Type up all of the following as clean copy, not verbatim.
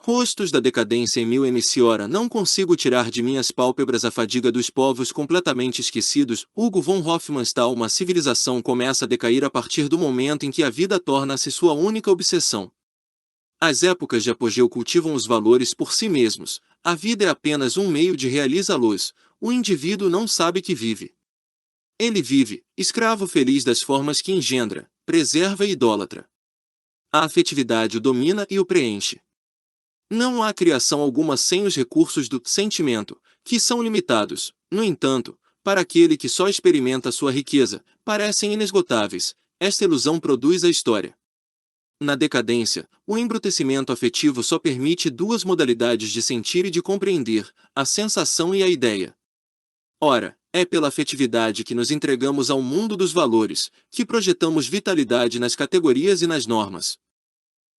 Rostos da decadência em 1000 Hora, não consigo tirar de minhas pálpebras a fadiga dos povos completamente esquecidos. Hugo von Hofmannsthal. Uma civilização começa a decair a partir do momento em que a vida torna-se sua única obsessão. As épocas de apogeu cultivam os valores por si mesmos. A vida é apenas um meio de realizá-los. O indivíduo não sabe que vive. Ele vive, escravo feliz das formas que engendra, preserva e idólatra. A afetividade o domina e o preenche. Não há criação alguma sem os recursos do sentimento, que são limitados. No entanto, para aquele que só experimenta sua riqueza, parecem inesgotáveis. Esta ilusão produz a história. Na decadência, o embrutecimento afetivo só permite duas modalidades de sentir e de compreender, a sensação e a ideia. Ora, é pela afetividade que nos entregamos ao mundo dos valores, que projetamos vitalidade nas categorias e nas normas.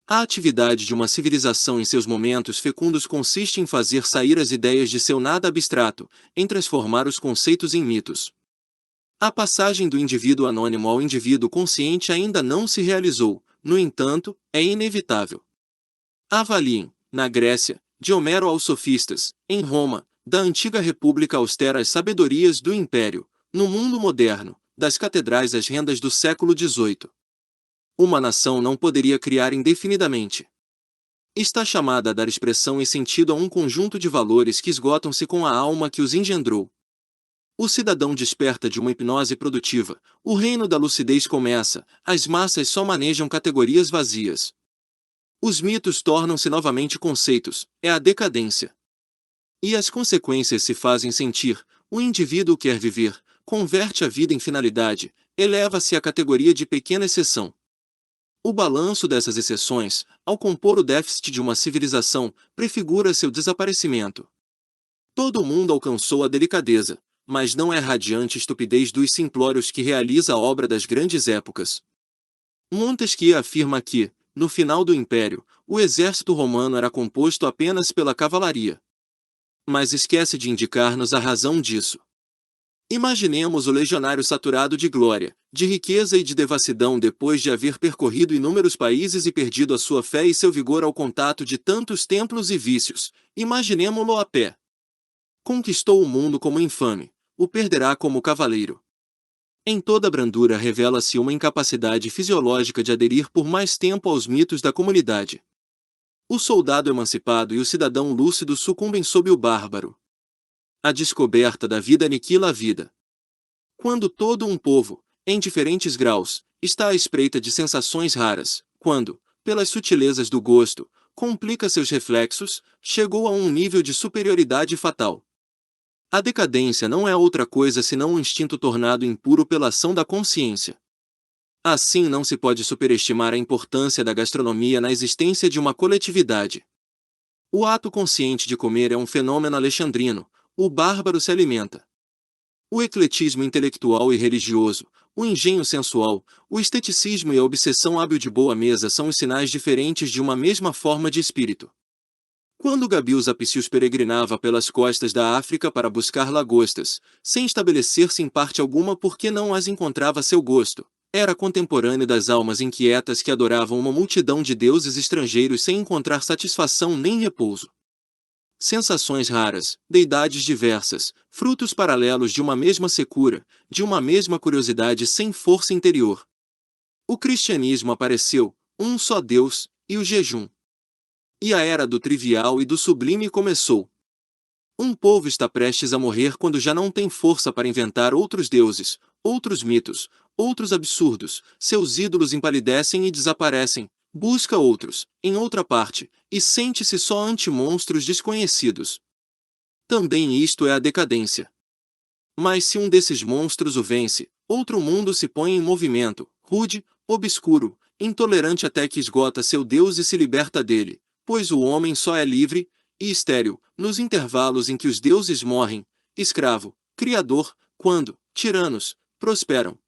A atividade de uma civilização em seus momentos fecundos consiste em fazer sair as ideias de seu nada abstrato, em transformar os conceitos em mitos. A passagem do indivíduo anônimo ao indivíduo consciente ainda não se realizou, no entanto, é inevitável. Avaliem, na Grécia, de Homero aos sofistas, em Roma, da antiga república austera às sabedorias do império, no mundo moderno, das catedrais às rendas do século XVIII. Uma nação não poderia criar indefinidamente. Está chamada a dar expressão e sentido a um conjunto de valores que esgotam-se com a alma que os engendrou. O cidadão desperta de uma hipnose produtiva, o reino da lucidez começa, as massas só manejam categorias vazias. Os mitos tornam-se novamente conceitos, é a decadência. E as consequências se fazem sentir. O indivíduo quer viver, converte a vida em finalidade, eleva-se à categoria de pequena exceção. O balanço dessas exceções, ao compor o déficit de uma civilização, prefigura seu desaparecimento. Todo mundo alcançou a delicadeza, mas não é a radiante estupidez dos simplórios que realiza a obra das grandes épocas. Montesquieu afirma que, no final do Império, o exército romano era composto apenas pela cavalaria. Mas esquece de indicar-nos a razão disso. Imaginemos o legionário saturado de glória, de riqueza e de devassidão depois de haver percorrido inúmeros países e perdido a sua fé e seu vigor ao contato de tantos templos e vícios. Imaginemo-lo a pé. Conquistou o mundo como infame, o perderá como cavaleiro. Em toda brandura revela-se uma incapacidade fisiológica de aderir por mais tempo aos mitos da comunidade. O soldado emancipado e o cidadão lúcido sucumbem sob o bárbaro. A descoberta da vida aniquila a vida. Quando todo um povo, em diferentes graus, está à espreita de sensações raras, quando, pelas sutilezas do gosto, complica seus reflexos, chegou a um nível de superioridade fatal. A decadência não é outra coisa senão um instinto tornado impuro pela ação da consciência. Assim não se pode superestimar a importância da gastronomia na existência de uma coletividade. O ato consciente de comer é um fenômeno alexandrino, o bárbaro se alimenta. O ecletismo intelectual e religioso, o engenho sensual, o esteticismo e a obsessão hábil de boa mesa são os sinais diferentes de uma mesma forma de espírito. Quando Gabius Apicius peregrinava pelas costas da África para buscar lagostas, sem estabelecer-se em parte alguma porque não as encontrava a seu gosto, era contemporâneo das almas inquietas que adoravam uma multidão de deuses estrangeiros sem encontrar satisfação nem repouso. Sensações raras, deidades diversas, frutos paralelos de uma mesma secura, de uma mesma curiosidade sem força interior. O cristianismo apareceu, um só Deus, e o jejum. E a era do trivial e do sublime começou. Um povo está prestes a morrer quando já não tem força para inventar outros deuses, outros mitos, outros absurdos, seus ídolos empalidecem e desaparecem, busca outros, em outra parte, e sente-se só ante monstros desconhecidos. Também isto é a decadência. Mas se um desses monstros o vence, outro mundo se põe em movimento, rude, obscuro, intolerante até que esgota seu Deus e se liberta dele, pois o homem só é livre e estéril nos intervalos em que os deuses morrem, escravo, criador, quando, tiranos, prosperam.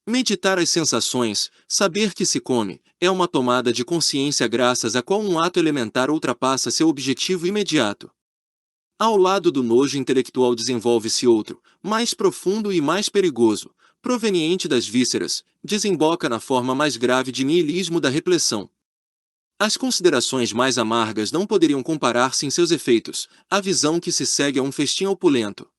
Meditar as sensações, saber que se come, é uma tomada de consciência graças a qual um ato elementar ultrapassa seu objetivo imediato. Ao lado do nojo intelectual desenvolve-se outro, mais profundo e mais perigoso, proveniente das vísceras, desemboca na forma mais grave de niilismo da repressão. As considerações mais amargas não poderiam comparar-se em seus efeitos, a visão que se segue a um festim opulento.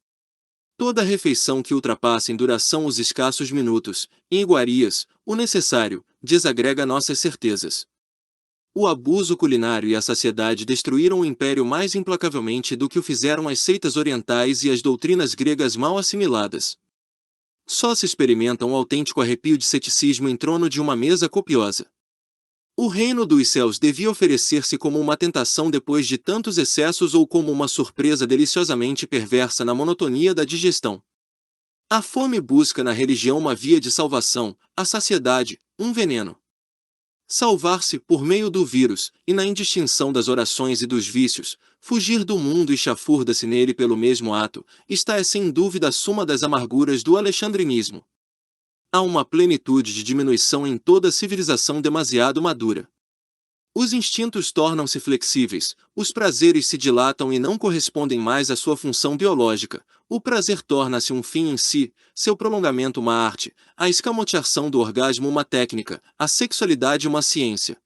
Toda refeição que ultrapassa em duração os escassos minutos, em iguarias, o necessário, desagrega nossas certezas. O abuso culinário e a saciedade destruíram o império mais implacavelmente do que o fizeram as seitas orientais e as doutrinas gregas mal assimiladas. Só se experimenta um autêntico arrepio de ceticismo em trono de uma mesa copiosa. O reino dos céus devia oferecer-se como uma tentação depois de tantos excessos ou como uma surpresa deliciosamente perversa na monotonia da digestão. A fome busca na religião uma via de salvação, a saciedade, um veneno. Salvar-se por meio do vírus, e na indistinção das orações e dos vícios, fugir do mundo e chafurda-se nele pelo mesmo ato, está sem dúvida a suma das amarguras do alexandrinismo. Há uma plenitude de diminuição em toda civilização demasiado madura. Os instintos tornam-se flexíveis, os prazeres se dilatam e não correspondem mais à sua função biológica, o prazer torna-se um fim em si, seu prolongamento uma arte, a escamoteação do orgasmo uma técnica, a sexualidade uma ciência.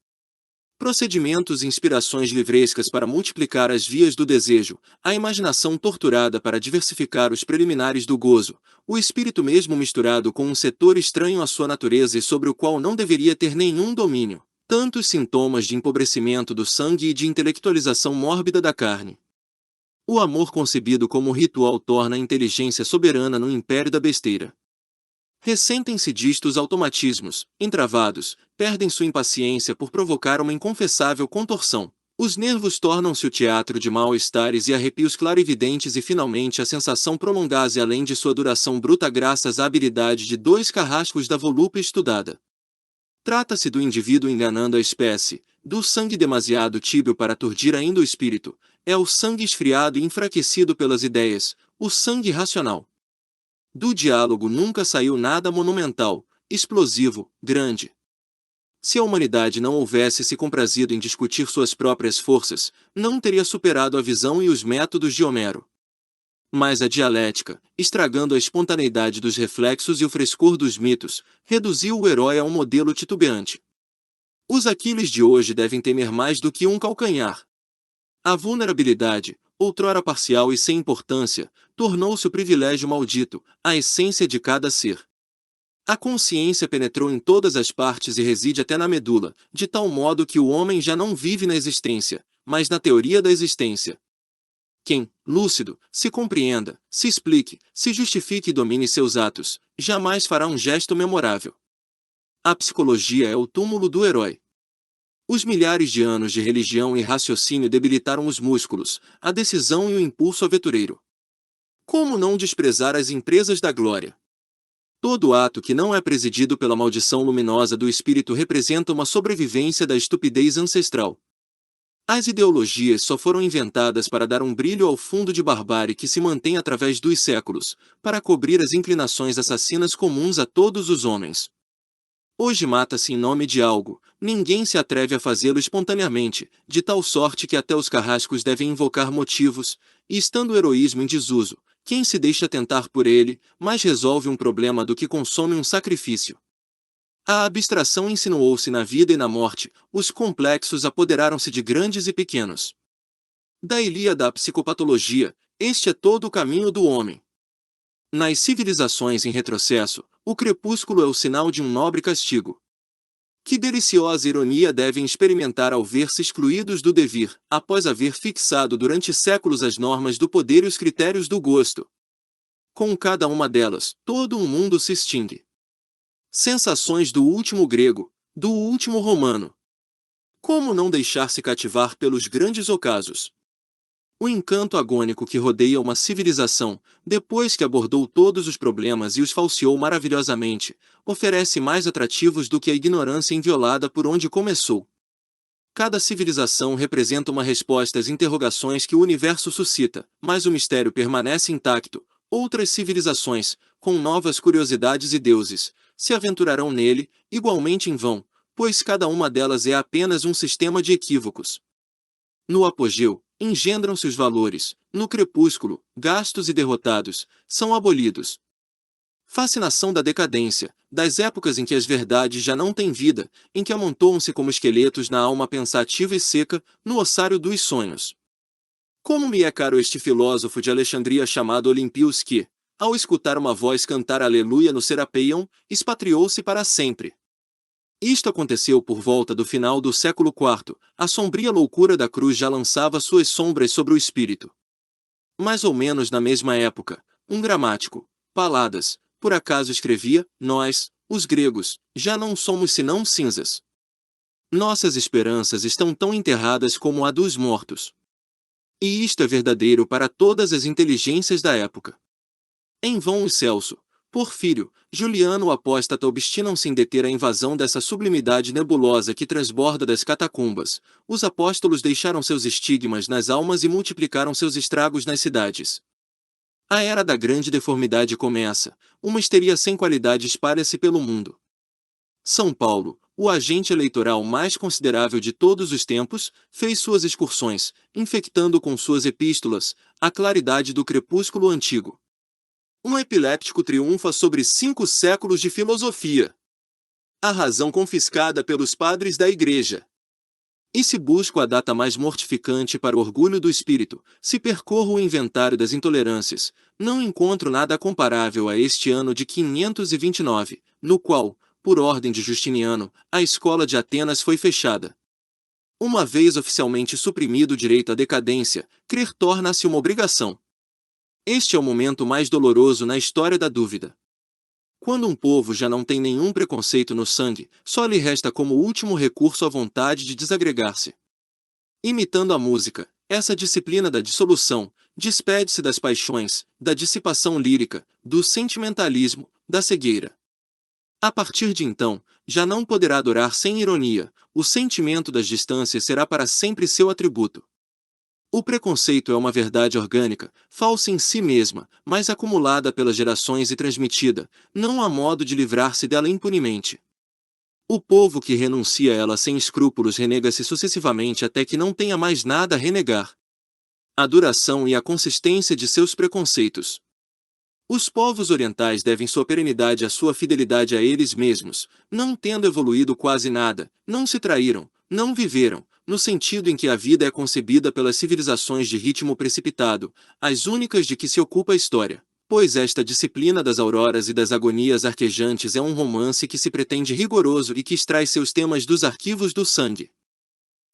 Procedimentos e inspirações livrescas para multiplicar as vias do desejo, a imaginação torturada para diversificar os preliminares do gozo, o espírito mesmo misturado com um setor estranho à sua natureza e sobre o qual não deveria ter nenhum domínio. Tantos sintomas de empobrecimento do sangue e de intelectualização mórbida da carne. O amor concebido como ritual torna a inteligência soberana no império da besteira. Ressentem-se distos automatismos, entravados, perdem sua impaciência por provocar uma inconfessável contorção. Os nervos tornam-se o teatro de mal-estares e arrepios clarividentes e finalmente a sensação prolonga-se além de sua duração bruta graças à habilidade de dois carrascos da volúpia estudada. Trata-se do indivíduo enganando a espécie, do sangue demasiado tíbio para aturdir ainda o espírito, é o sangue esfriado e enfraquecido pelas ideias, o sangue racional. Do diálogo nunca saiu nada monumental, explosivo, grande. Se a humanidade não houvesse se comprazido em discutir suas próprias forças, não teria superado a visão e os métodos de Homero. Mas a dialética, estragando a espontaneidade dos reflexos e o frescor dos mitos, reduziu o herói a um modelo titubeante. Os Aquiles de hoje devem temer mais do que um calcanhar. A vulnerabilidade, outrora parcial e sem importância, tornou-se o privilégio maldito, a essência de cada ser. A consciência penetrou em todas as partes e reside até na medula, de tal modo que o homem já não vive na existência, mas na teoria da existência. Quem, lúcido, se compreenda, se explique, se justifique e domine seus atos, jamais fará um gesto memorável. A psicologia é o túmulo do herói. Os milhares de anos de religião e raciocínio debilitaram os músculos, a decisão e o impulso aventureiro. Como não desprezar as empresas da glória? Todo ato que não é presidido pela maldição luminosa do espírito representa uma sobrevivência da estupidez ancestral. As ideologias só foram inventadas para dar um brilho ao fundo de barbárie que se mantém através dos séculos, para cobrir as inclinações assassinas comuns a todos os homens. Hoje mata-se em nome de algo, ninguém se atreve a fazê-lo espontaneamente, de tal sorte que até os carrascos devem invocar motivos, e estando o heroísmo em desuso, quem se deixa tentar por ele, mais resolve um problema do que consome um sacrifício. A abstração insinuou-se na vida e na morte, os complexos apoderaram-se de grandes e pequenos. Da Ilíada à psicopatologia, este é todo o caminho do homem. Nas civilizações em retrocesso, o crepúsculo é o sinal de um nobre castigo. Que deliciosa ironia devem experimentar ao ver-se excluídos do devir, após haver fixado durante séculos as normas do poder e os critérios do gosto. Com cada uma delas, todo um mundo se extingue. Sensações do último grego, do último romano. Como não deixar-se cativar pelos grandes ocasos? O encanto agônico que rodeia uma civilização, depois que abordou todos os problemas e os falseou maravilhosamente, oferece mais atrativos do que a ignorância inviolada por onde começou. Cada civilização representa uma resposta às interrogações que o universo suscita, mas o mistério permanece intacto. Outras civilizações, com novas curiosidades e deuses, se aventurarão nele, igualmente em vão, pois cada uma delas é apenas um sistema de equívocos. No apogeu, engendram-se os valores, no crepúsculo, gastos e derrotados, são abolidos. Fascinação da decadência, das épocas em que as verdades já não têm vida, em que amontoam-se como esqueletos na alma pensativa e seca, no ossário dos sonhos. Como me é caro este filósofo de Alexandria chamado Olimpius que, ao escutar uma voz cantar Aleluia no Serapeion, expatriou-se para sempre. Isto aconteceu por volta do final do século IV, a sombria loucura da cruz já lançava suas sombras sobre o espírito. Mais ou menos na mesma época, um gramático, Paladas, por acaso escrevia: nós, os gregos, já não somos senão cinzas. Nossas esperanças estão tão enterradas como a dos mortos. E isto é verdadeiro para todas as inteligências da época. Em vão o Celso, Porfírio, Juliano o apóstata obstinam-se em deter a invasão dessa sublimidade nebulosa que transborda das catacumbas. Os apóstolos deixaram seus estigmas nas almas e multiplicaram seus estragos nas cidades. A era da grande deformidade começa, uma histeria sem qualidade espalha-se pelo mundo. São Paulo, o agente eleitoral mais considerável de todos os tempos, fez suas excursões, infectando com suas epístolas a claridade do crepúsculo antigo. Um epiléptico triunfa sobre 5 séculos de filosofia. A razão confiscada pelos padres da Igreja. E se busco a data mais mortificante para o orgulho do espírito, se percorro o inventário das intolerâncias, não encontro nada comparável a este ano de 529, no qual, por ordem de Justiniano, a escola de Atenas foi fechada. Uma vez oficialmente suprimido o direito à decadência, crer torna-se uma obrigação. Este é o momento mais doloroso na história da dúvida. Quando um povo já não tem nenhum preconceito no sangue, só lhe resta como último recurso a vontade de desagregar-se. Imitando a música, essa disciplina da dissolução, despede-se das paixões, da dissipação lírica, do sentimentalismo, da cegueira. A partir de então, já não poderá adorar sem ironia, o sentimento das distâncias será para sempre seu atributo. O preconceito é uma verdade orgânica, falsa em si mesma, mas acumulada pelas gerações e transmitida, não há modo de livrar-se dela impunemente. O povo que renuncia a ela sem escrúpulos renega-se sucessivamente até que não tenha mais nada a renegar. A duração e a consistência de seus preconceitos. Os povos orientais devem sua perenidade à sua fidelidade a eles mesmos, não tendo evoluído quase nada, não se traíram, não viveram, no sentido em que a vida é concebida pelas civilizações de ritmo precipitado, as únicas de que se ocupa a história, pois esta disciplina das auroras e das agonias arquejantes é um romance que se pretende rigoroso e que extrai seus temas dos arquivos do sangue.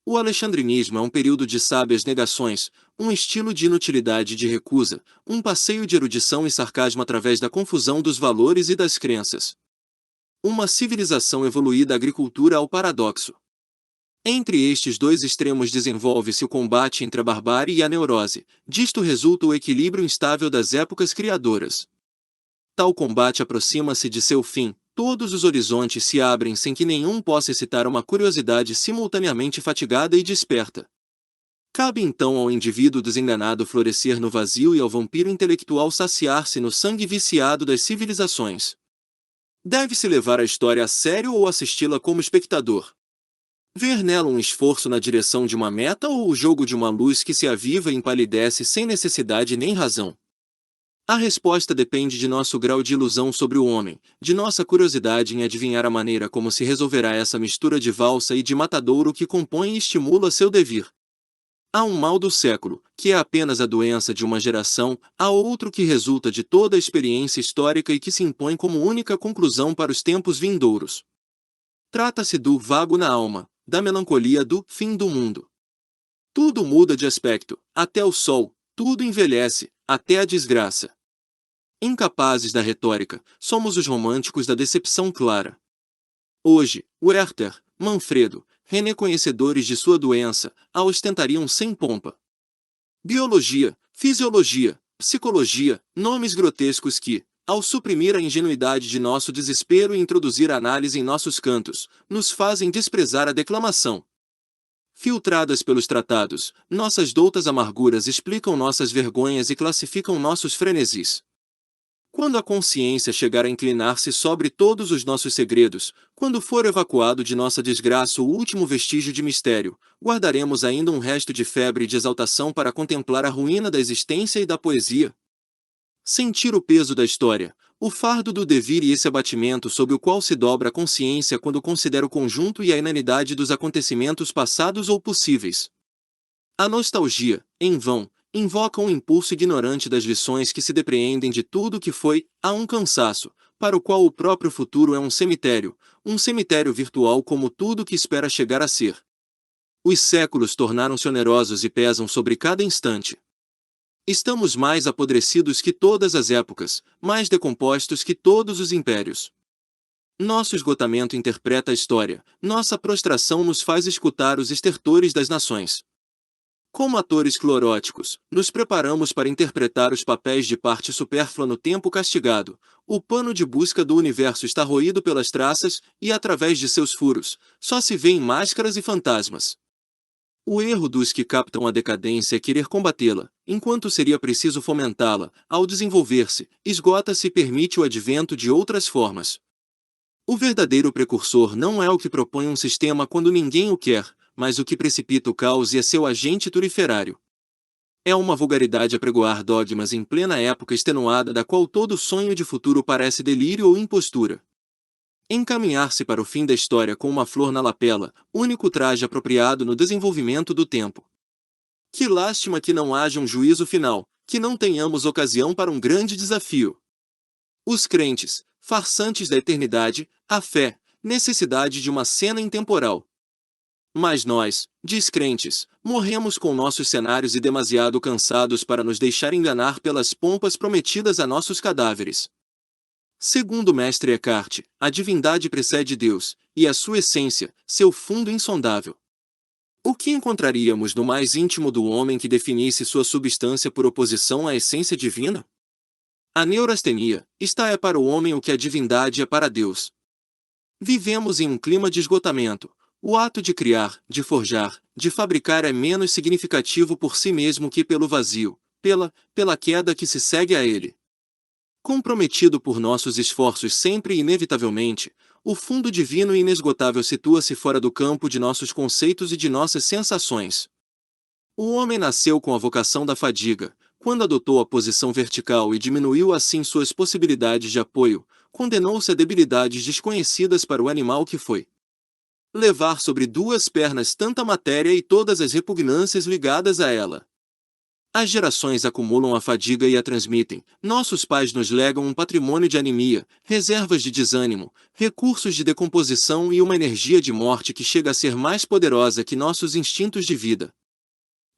O alexandrinismo é um período de sábias negações, um estilo de inutilidade e de recusa, um passeio de erudição e sarcasmo através da confusão dos valores e das crenças. Uma civilização evoluída agricultura ao paradoxo. Entre estes dois extremos desenvolve-se o combate entre a barbárie e a neurose, disto resulta o equilíbrio instável das épocas criadoras. Tal combate aproxima-se de seu fim, todos os horizontes se abrem sem que nenhum possa excitar uma curiosidade simultaneamente fatigada e desperta. Cabe então ao indivíduo desenganado florescer no vazio e ao vampiro intelectual saciar-se no sangue viciado das civilizações. Deve-se levar a história a sério ou assisti-la como espectador? Ver nela um esforço na direção de uma meta ou o jogo de uma luz que se aviva e empalidece sem necessidade nem razão? A resposta depende de nosso grau de ilusão sobre o homem, de nossa curiosidade em adivinhar a maneira como se resolverá essa mistura de valsa e de matadouro que compõe e estimula seu devir. Há um mal do século, que é apenas a doença de uma geração, há outro que resulta de toda a experiência histórica e que se impõe como única conclusão para os tempos vindouros. Trata-se do vago na alma, da melancolia do fim do mundo. Tudo muda de aspecto, até o sol, tudo envelhece, até a desgraça. Incapazes da retórica, somos os românticos da decepção clara. Hoje, Werther, Manfredo, René conhecedores de sua doença, a ostentariam sem pompa. Biologia, fisiologia, psicologia, nomes grotescos que, ao suprimir a ingenuidade de nosso desespero e introduzir a análise em nossos cantos, nos fazem desprezar a declamação. Filtradas pelos tratados, nossas doutas amarguras explicam nossas vergonhas e classificam nossos frenesis. Quando a consciência chegar a inclinar-se sobre todos os nossos segredos, quando for evacuado de nossa desgraça o último vestígio de mistério, guardaremos ainda um resto de febre e de exaltação para contemplar a ruína da existência e da poesia. Sentir o peso da história, o fardo do devir e esse abatimento sob o qual se dobra a consciência quando considera o conjunto e a inanidade dos acontecimentos passados ou possíveis. A nostalgia, em vão, invoca um impulso ignorante das lições que se depreendem de tudo o que foi, a um cansaço, para o qual o próprio futuro é um cemitério virtual como tudo que espera chegar a ser. Os séculos tornaram-se onerosos e pesam sobre cada instante. Estamos mais apodrecidos que todas as épocas, mais decompostos que todos os impérios. Nosso esgotamento interpreta a história, nossa prostração nos faz escutar os estertores das nações. Como atores cloróticos, nos preparamos para interpretar os papéis de parte supérflua no tempo castigado. O pano de busca do universo está roído pelas traças, e através de seus furos, só se vêem máscaras e fantasmas. O erro dos que captam a decadência é querer combatê-la, enquanto seria preciso fomentá-la. Ao desenvolver-se, esgota-se e permite o advento de outras formas. O verdadeiro precursor não é o que propõe um sistema quando ninguém o quer, mas o que precipita o caos e é seu agente turiferário. É uma vulgaridade apregoar dogmas em plena época extenuada da qual todo sonho de futuro parece delírio ou impostura. Encaminhar-se para o fim da história com uma flor na lapela, único traje apropriado no desenvolvimento do tempo. Que lástima que não haja um juízo final, que não tenhamos ocasião para um grande desafio. Os crentes, farsantes da eternidade, a fé, necessidade de uma cena intemporal. Mas nós, descrentes, morremos com nossos cenários e demasiado cansados para nos deixar enganar pelas pompas prometidas a nossos cadáveres. Segundo o mestre Eckhart, a divindade precede Deus, e a sua essência, seu fundo insondável. O que encontraríamos no mais íntimo do homem que definisse sua substância por oposição à essência divina? A neurastenia, está é para o homem o que a divindade é para Deus. Vivemos em um clima de esgotamento. O ato de criar, de forjar, de fabricar é menos significativo por si mesmo que pelo vazio, pela queda que se segue a ele. Comprometido por nossos esforços sempre e inevitavelmente, o fundo divino e inesgotável situa-se fora do campo de nossos conceitos e de nossas sensações. O homem nasceu com a vocação da fadiga, quando adotou a posição vertical e diminuiu assim suas possibilidades de apoio, condenou-se a debilidades desconhecidas para o animal que foi. Levar sobre duas pernas tanta matéria e todas as repugnâncias ligadas a ela. As gerações acumulam a fadiga e a transmitem. Nossos pais nos legam um patrimônio de anemia, reservas de desânimo, recursos de decomposição e uma energia de morte que chega a ser mais poderosa que nossos instintos de vida.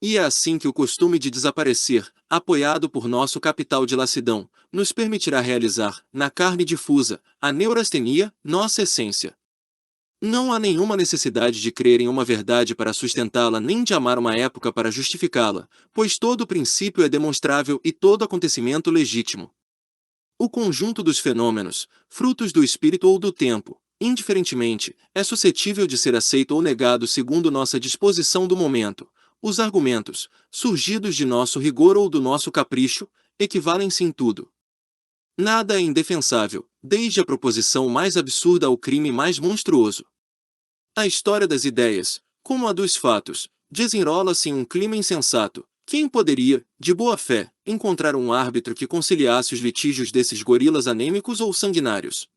E é assim que o costume de desaparecer, apoiado por nosso capital de lassidão, nos permitirá realizar, na carne difusa, a neurastenia, nossa essência. Não há nenhuma necessidade de crer em uma verdade para sustentá-la nem de amar uma época para justificá-la, pois todo princípio é demonstrável e todo acontecimento legítimo. O conjunto dos fenômenos, frutos do espírito ou do tempo, indiferentemente, é suscetível de ser aceito ou negado segundo nossa disposição do momento. Os argumentos, surgidos de nosso rigor ou do nosso capricho, equivalem-se em tudo. Nada é indefensável, desde a proposição mais absurda ao crime mais monstruoso. A história das ideias, como a dos fatos, desenrola-se em um clima insensato. Quem poderia, de boa fé, encontrar um árbitro que conciliasse os litígios desses gorilas anêmicos ou sanguinários?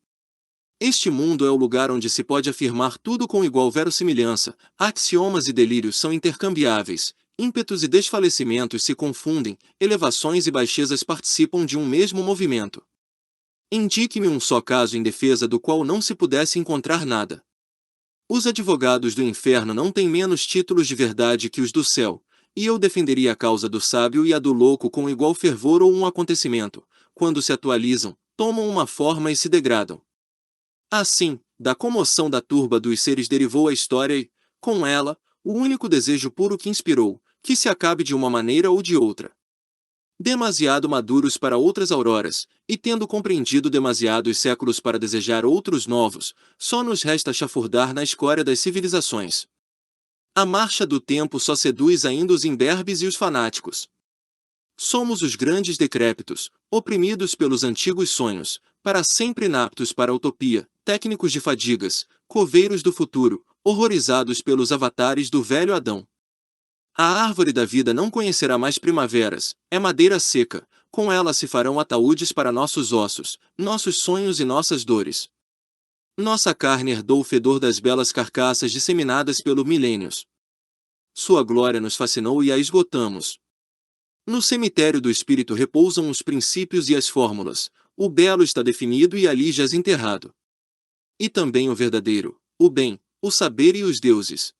Este mundo é o lugar onde se pode afirmar tudo com igual verossimilhança, axiomas e delírios são intercambiáveis, ímpetos e desfalecimentos se confundem, elevações e baixezas participam de um mesmo movimento. Indique-me um só caso em defesa do qual não se pudesse encontrar nada. Os advogados do inferno não têm menos títulos de verdade que os do céu, e eu defenderia a causa do sábio e a do louco com igual fervor ou um acontecimento, quando se atualizam, tomam uma forma e se degradam. Assim, da comoção da turba dos seres derivou a história e, com ela, o único desejo puro que inspirou, que se acabe de uma maneira ou de outra. Demasiado maduros para outras auroras, e tendo compreendido demasiados séculos para desejar outros novos, só nos resta chafurdar na escória das civilizações. A marcha do tempo só seduz ainda os imberbes e os fanáticos. Somos os grandes decrépitos, oprimidos pelos antigos sonhos, para sempre inaptos para a utopia, técnicos de fadigas, coveiros do futuro, horrorizados pelos avatares do velho Adão. A árvore da vida não conhecerá mais primaveras, é madeira seca, Com ela se farão ataúdes para nossos ossos, nossos sonhos e nossas dores. Nossa carne herdou o fedor das belas carcaças disseminadas pelo milênios. Sua glória nos fascinou e a esgotamos. No cemitério do espírito repousam os princípios e as fórmulas. O belo está definido e ali jaz enterrado. E também o verdadeiro, o bem, o saber e os deuses.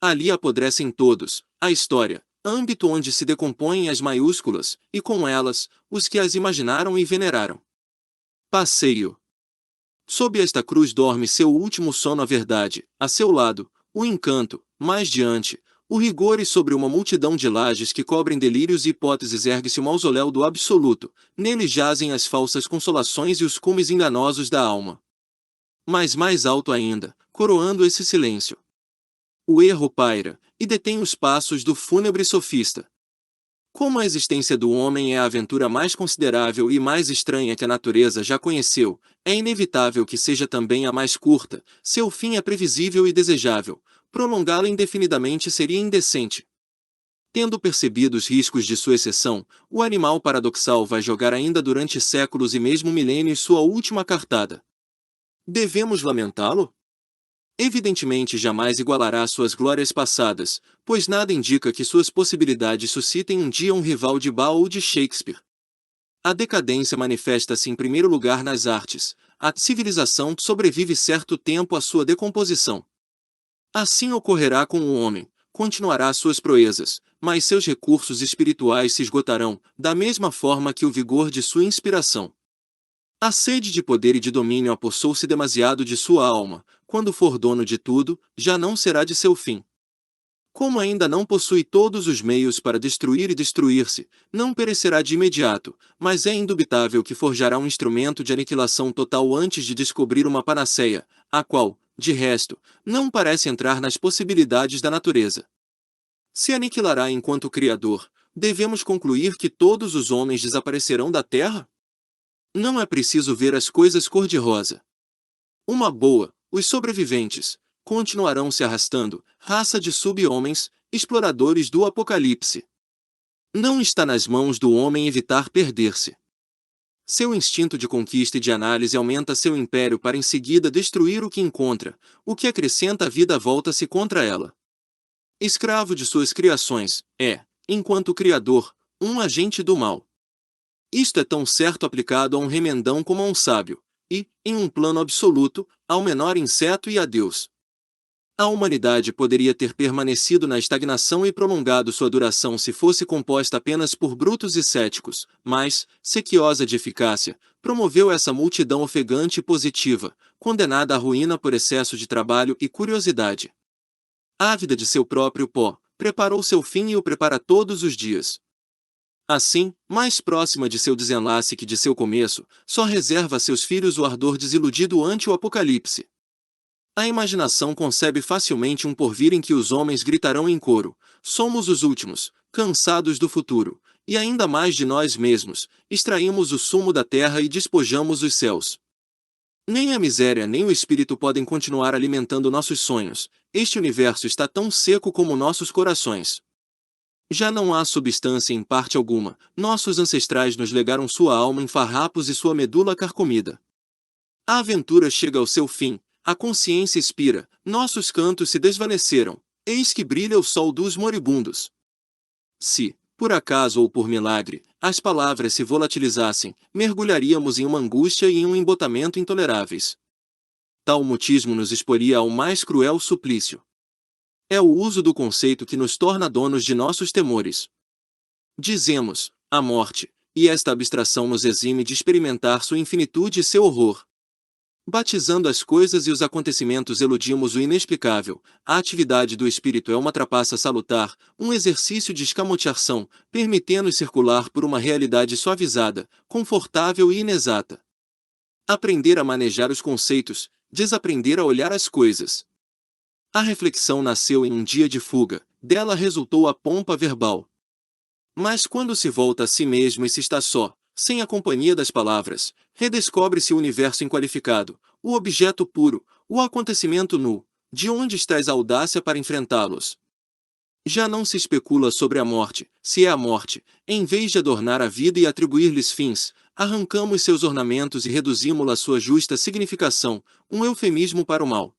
Ali apodrecem todos, a história, âmbito onde se decompõem as maiúsculas, e com elas, os que as imaginaram e veneraram. Passeio. Sob esta cruz dorme seu último sono a verdade, a seu lado, o encanto, mais diante, o rigor e sobre uma multidão de lajes que cobrem delírios e hipóteses ergue-se o mausoléu do absoluto, nele jazem as falsas consolações e os cumes enganosos da alma. Mas mais alto ainda, coroando esse silêncio, o erro paira, e detém os passos do fúnebre sofista. Como a existência do homem é a aventura mais considerável e mais estranha que a natureza já conheceu, é inevitável que seja também a mais curta, seu fim é previsível e desejável, prolongá-lo indefinidamente seria indecente. Tendo percebido os riscos de sua exceção, o animal paradoxal vai jogar ainda durante séculos e mesmo milênios sua última cartada. Devemos lamentá-lo? Evidentemente jamais igualará suas glórias passadas, pois nada indica que suas possibilidades suscitem um dia um rival de Bao ou de Shakespeare. A decadência manifesta-se em primeiro lugar nas artes, a civilização sobrevive certo tempo à sua decomposição. Assim ocorrerá com o homem, continuará suas proezas, mas seus recursos espirituais se esgotarão, da mesma forma que o vigor de sua inspiração. A sede de poder e de domínio apossou-se demasiado de sua alma, quando for dono de tudo, já não será de seu fim. Como ainda não possui todos os meios para destruir e destruir-se, não perecerá de imediato, mas é indubitável que forjará um instrumento de aniquilação total antes de descobrir uma panaceia, a qual, de resto, não parece entrar nas possibilidades da natureza. Se aniquilará enquanto Criador, devemos concluir que todos os homens desaparecerão da Terra? Não é preciso ver as coisas cor-de-rosa. Uma boa, os sobreviventes continuarão se arrastando, raça de sub-homens, exploradores do apocalipse. Não está nas mãos do homem evitar perder-se. Seu instinto de conquista e de análise aumenta seu império para em seguida destruir o que encontra, o que acrescenta a vida volta-se contra ela. Escravo de suas criações, é, enquanto criador, um agente do mal. Isto é tão certo aplicado a um remendão como a um sábio, e, em um plano absoluto, ao menor inseto e a Deus. A humanidade poderia ter permanecido na estagnação e prolongado sua duração se fosse composta apenas por brutos e céticos, mas, sequiosa de eficácia, promoveu essa multidão ofegante e positiva, condenada à ruína por excesso de trabalho e curiosidade. Ávida de seu próprio pó, preparou seu fim e o prepara todos os dias. Assim, mais próxima de seu desenlace que de seu começo, só reserva a seus filhos o ardor desiludido ante o apocalipse. A imaginação concebe facilmente um porvir em que os homens gritarão em coro: somos os últimos, cansados do futuro, e ainda mais de nós mesmos, extraímos o sumo da terra e despojamos os céus. Nem a miséria nem o espírito podem continuar alimentando nossos sonhos, este universo está tão seco como nossos corações. Já não há substância em parte alguma, nossos ancestrais nos legaram sua alma em farrapos e sua medula carcomida. A aventura chega ao seu fim, a consciência expira, nossos cantos se desvaneceram, eis que brilha o sol dos moribundos. Se, por acaso ou por milagre, as palavras se volatilizassem, mergulharíamos em uma angústia e em um embotamento intoleráveis. Tal mutismo nos exporia ao mais cruel suplício. É o uso do conceito que nos torna donos de nossos temores. Dizemos, a morte, e esta abstração nos exime de experimentar sua infinitude e seu horror. Batizando as coisas e os acontecimentos eludimos o inexplicável, a atividade do espírito é uma trapaça salutar, um exercício de escamoteação, permitendo-nos circular por uma realidade suavizada, confortável e inexata. Aprender a manejar os conceitos, desaprender a olhar as coisas. A reflexão nasceu em um dia de fuga, dela resultou a pompa verbal. Mas quando se volta a si mesmo e se está só, sem a companhia das palavras, redescobre-se o universo inqualificado, o objeto puro, o acontecimento nu. De onde está a audácia para enfrentá-los? Já não se especula sobre a morte, se é a morte, em vez de adornar a vida e atribuir-lhes fins, arrancamos seus ornamentos e reduzimos-la à sua justa significação, um eufemismo para o mal.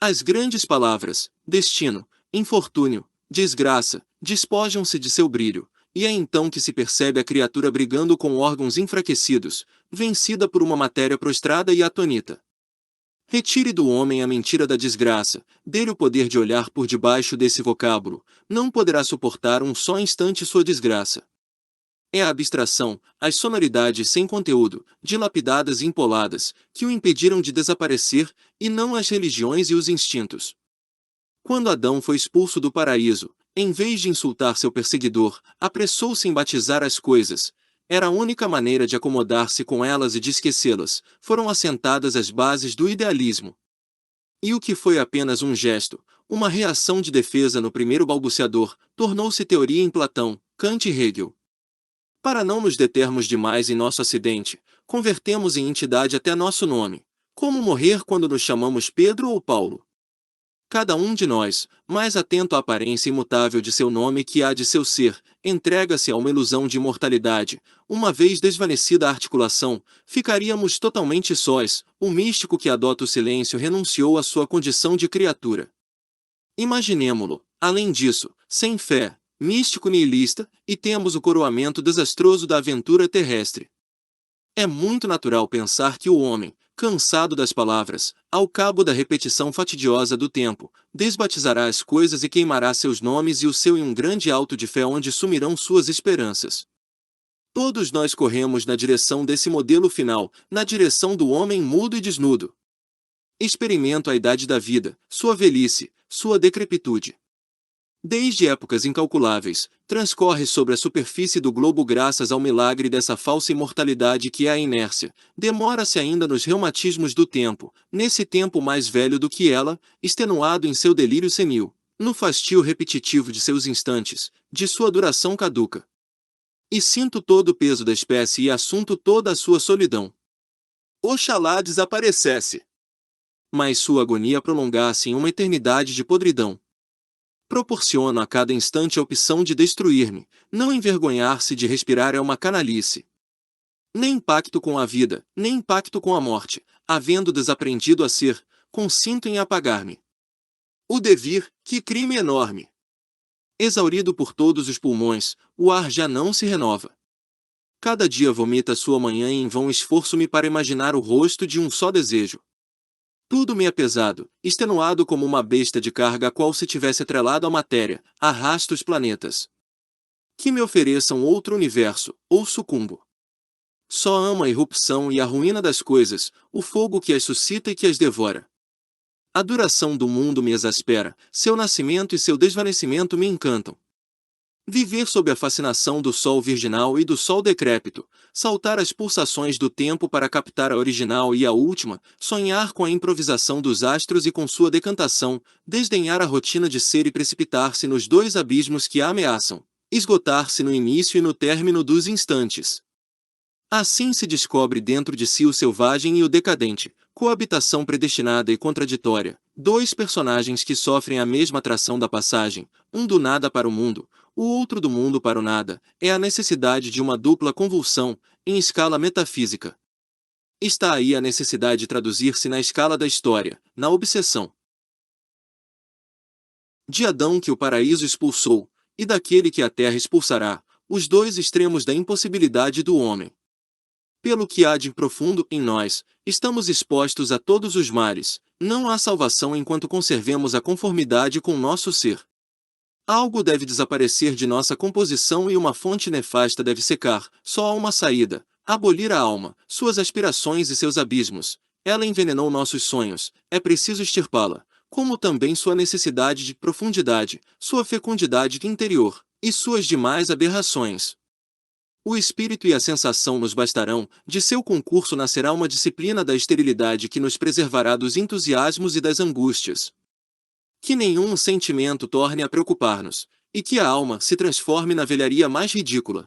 As grandes palavras, destino, infortúnio, desgraça, despojam-se de seu brilho, e é então que se percebe a criatura brigando com órgãos enfraquecidos, vencida por uma matéria prostrada e atonita. Retire do homem a mentira da desgraça, dê-lhe o poder de olhar por debaixo desse vocábulo, não poderá suportar um só instante sua desgraça. É a abstração, as sonoridades sem conteúdo, dilapidadas e empoladas, que o impediram de desaparecer, e não as religiões e os instintos. Quando Adão foi expulso do paraíso, em vez de insultar seu perseguidor, apressou-se em batizar as coisas. Era a única maneira de acomodar-se com elas e de esquecê-las. Foram assentadas as bases do idealismo. E o que foi apenas um gesto, uma reação de defesa no primeiro balbuciador, tornou-se teoria em Platão, Kant e Hegel. Para não nos determos demais em nosso acidente, convertemos em entidade até nosso nome. Como morrer quando nos chamamos Pedro ou Paulo? Cada um de nós, mais atento à aparência imutável de seu nome que à de seu ser, entrega-se a uma ilusão de imortalidade. Uma vez desvanecida a articulação, ficaríamos totalmente sós. O místico que adota o silêncio renunciou à sua condição de criatura. Imaginemo-lo, além disso, sem fé, místico nihilista, e temos o coroamento desastroso da aventura terrestre. É muito natural pensar que o homem, cansado das palavras, ao cabo da repetição fatidiosa do tempo, desbatizará as coisas e queimará seus nomes e o seu em um grande alto de fé onde sumirão suas esperanças. Todos nós corremos na direção desse modelo final, na direção do homem mudo e desnudo. Experimento a idade da vida, sua velhice, sua decrepitude. Desde épocas incalculáveis, transcorre sobre a superfície do globo graças ao milagre dessa falsa imortalidade que é a inércia. Demora-se ainda nos reumatismos do tempo, nesse tempo mais velho do que ela, extenuado em seu delírio senil, no fastio repetitivo de seus instantes, de sua duração caduca. E sinto todo o peso da espécie e assunto toda a sua solidão. Oxalá desaparecesse! Mas sua agonia prolongasse em uma eternidade de podridão. Proporciono a cada instante a opção de destruir-me. Não envergonhar-se de respirar é uma canalice. Nem pacto com a vida, nem pacto com a morte, havendo desaprendido a ser, consinto em apagar-me. O devir, que crime enorme! Exaurido por todos os pulmões, o ar já não se renova. Cada dia vomita sua manhã e em vão esforço-me para imaginar o rosto de um só desejo. Tudo me é pesado, extenuado como uma besta de carga a qual se tivesse atrelado à matéria, arrasto os planetas. Que me ofereçam outro universo, ou sucumbo. Só amo a irrupção e a ruína das coisas, o fogo que as suscita e que as devora. A duração do mundo me exaspera, seu nascimento e seu desvanecimento me encantam. Viver sob a fascinação do sol virginal e do sol decrépito, saltar as pulsações do tempo para captar a original e a última, sonhar com a improvisação dos astros e com sua decantação, desdenhar a rotina de ser e precipitar-se nos dois abismos que a ameaçam, esgotar-se no início e no término dos instantes. Assim se descobre dentro de si o selvagem e o decadente, coabitação predestinada e contraditória, dois personagens que sofrem a mesma atração da passagem, um do nada para o mundo, o outro do mundo para o nada, é a necessidade de uma dupla convulsão, em escala metafísica. Está aí a necessidade de traduzir-se na escala da história, na obsessão. De Adão que o paraíso expulsou, e daquele que a terra expulsará, os dois extremos da impossibilidade do homem. Pelo que há de profundo em nós, estamos expostos a todos os males, não há salvação enquanto conservemos a conformidade com nosso ser. Algo deve desaparecer de nossa composição e uma fonte nefasta deve secar, só há uma saída, abolir a alma, suas aspirações e seus abismos. Ela envenenou nossos sonhos, é preciso extirpá-la, como também sua necessidade de profundidade, sua fecundidade interior, e suas demais aberrações. O espírito e a sensação nos bastarão, de seu concurso nascerá uma disciplina da esterilidade que nos preservará dos entusiasmos e das angústias. Que nenhum sentimento torne a preocupar-nos, e que a alma se transforme na velharia mais ridícula.